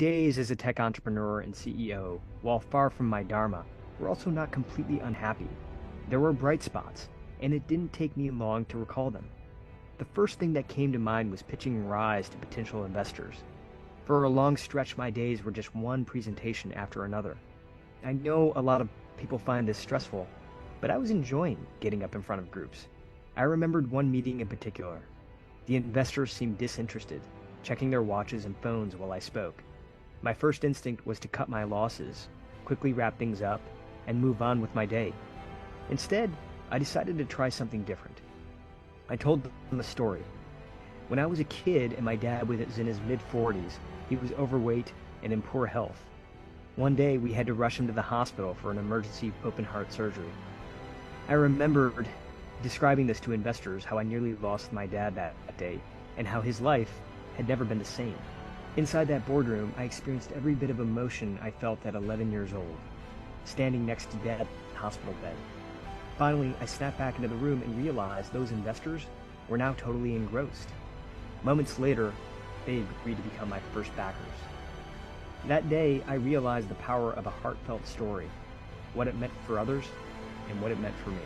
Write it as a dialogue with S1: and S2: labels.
S1: days as a tech entrepreneur and CEO, while far from my dharma, were also not completely unhappy. There were bright spots, and it didn't take me long to recall them. The first thing that came to mind was pitching Rise to potential investors. For a long stretch, my days were just one presentation after another. I know a lot of people find this stressful, but I was enjoying getting up in front of groups. I remembered one meeting in particular. The investors seemed disinterested, checking their watches and phones while I spoke. My first instinct was to cut my losses, quickly wrap things up, and move on with my day. Instead, I decided to try something different. I told them a story. When I was a kid and my dad was in his mid-40s, he was overweight and in poor health. One day, we had to rush him to the hospital for an emergency open-heart surgery. I remembered describing this to investors, how I nearly lost my dad that day, and how his life had never been the same. Inside that boardroom, I experienced every bit of emotion I felt at 11 years old, standing next to Dad's hospital bed. Finally, I snapped back into the room and realized those investors were now totally engrossed. Moments later, they agreed to become my first backers. That day, I realized the power of a heartfelt story, what it meant for others, and what it meant for me.